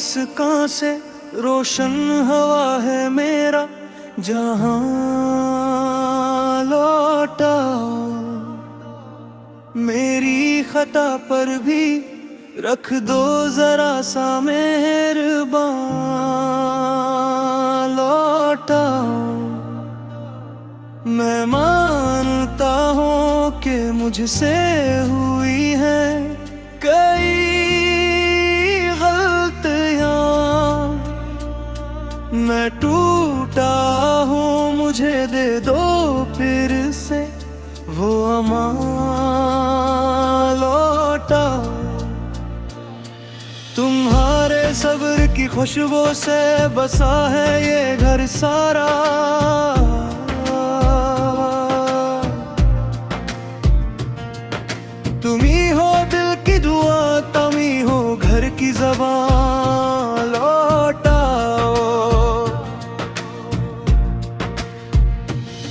मुस्कान से रोशन हवा है मेरा जहां लौटाओ। मेरी खता पर भी रख दो जरा सा मेहरबान लौटाओ। मैं मानता हूँ कि मुझसे हुई है कई गलतियाँ। मैं टूटा हूँ, मुझे दे दो फिर से वो अमान लौटाओ। तुम्हारे सब्र की खुशबू से बसा है ये घर सारा। तुम्ही हो दिल की दुआ, तुमी हो घर की ज़बान लौटाओ।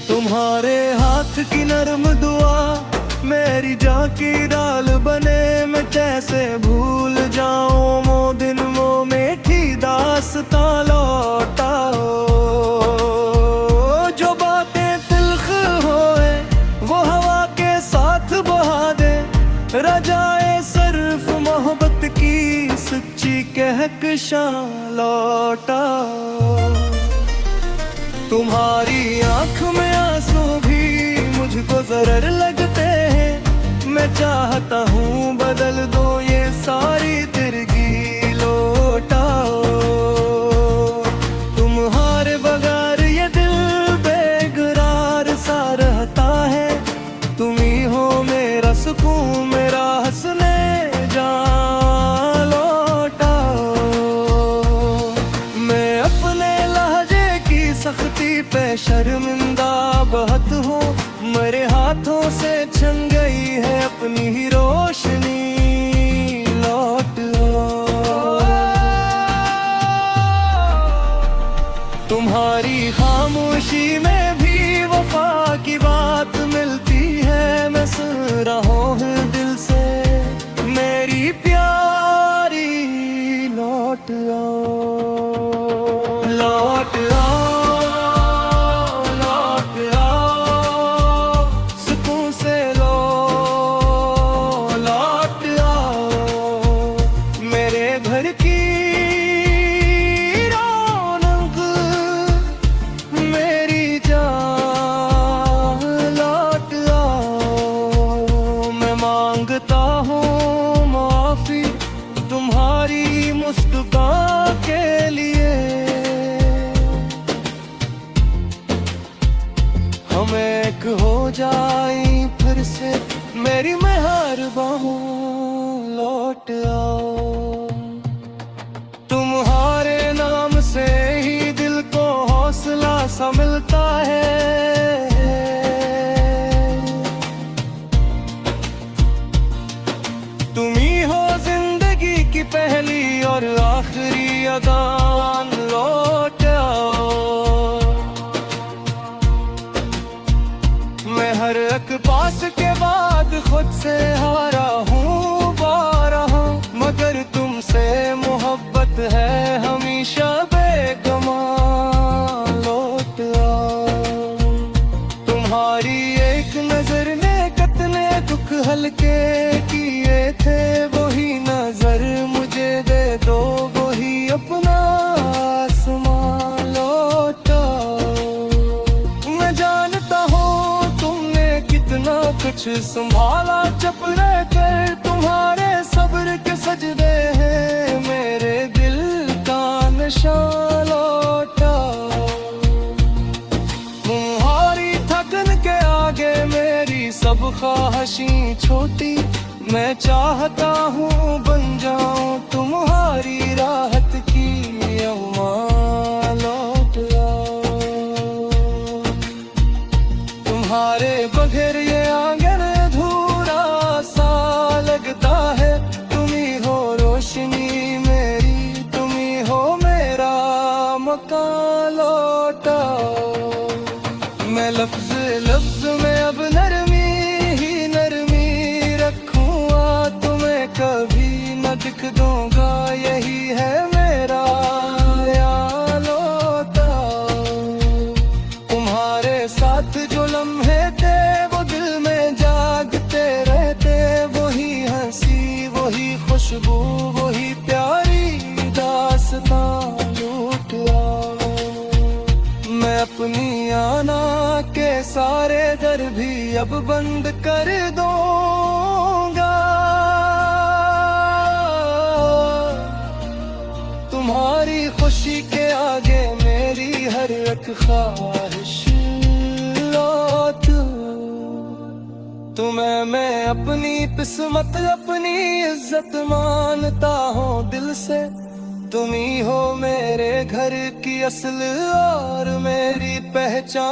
तुम्हारे हाथ की नरम दुआ मेरी जान की डाल बने। मैं कैसे भूल जाऊं वो दिन, वो मीठी दास्तां लौटाओ। जो बातें तिल्ख होए वो हवा के साथ बहा दे। रजाए सर्फ मोहब्बत की सच्ची कहकशां लौटाओ। तुम्हारी आंख में आंसू भी मुझको जरर लगते हैं। मैं चाहता हूँ बदल दो ये सारी तिरगी लौटाओ। तुम्हारे बगैर ये दिल बेकरार सा रहता है। तुम ही हो मेरा सुकून, मेरा हंसने जान लौटाओ। मैं अपने लहजे की सख्ती पे शर्मिंदा बहुत हूँ। मेरे हाथों से छन गई है अपनी ही रोशनी लौट आओ। तुम्हारी खामोशी में भी वफा की बात मिलती है। मैं सुन रहा हूँ दिल से मेरी प्यारी लौट आओ। लौट आओ, लौट आओ, सुकून से लौट आओ। मेरे घर की रौनक मेरी जान लौट आओ। मैं मांगता हूँ माफी तुम्हारी मुस्कान के लिए। हम एक हो जाए फिर से, मेरी मेहरबान लौट आओ। तुम्हारे नाम से ही दिल को हौसला सा मिलता है। तुम ही हो जिंदगी की पहली और आखिरी अज़ान लौट आओ। मैं हर एक पास के बाद खुद से हारा हूँ बारा हूँ। मगर तुमसे मोहब्बत है हमेशा बेगुमान लौट आओ। तुम्हारी एक नजर ने कितने दुख हल्के किए थे। वही नजर मुझे दे दो, वही अपना आसमान लौट आओ। मैं जानता हूँ तुमने कितना कुछ संभाला चुप रहकर। तुम्हारे सब्र के सजदे हैं मेरे दिल का निशान लौट आओ। तुम्हारी थकन के आगे मेरी सब ख्वाहिशें छोटी। मैं चाहता हूँ बन जाऊं तुम्हारी राहत की अम्मा लौट आओ। तुम्हारे बगैर ये आंगन अधूरा सा लगता है। तुम ही हो रोशनी मेरी, तुम ही हो मेरा मकान लौट आओ। मैं लफ्ज लफ्ज में अब नरमी ही नरमी रखूंगा। तुम्हें कभी न दिख दूंगा, यही है मेरा साथ जो लम्हे थे वो दिल में जागते रहते, वही हंसी वही खुशबू वही प्यारी दास्तां लूट लाओ। मैं अपनी आना के सारे दर भी अब बंद कर दूंगा, तुम्हारी खुशी के आगे मेरी हर एक ख्वाहिश लौट। तुम्हें मैं अपनी किस्मत अपनी इज्जत मानता हूँ दिल से, तुम ही हो मेरे घर की असल और मेरी पहचान।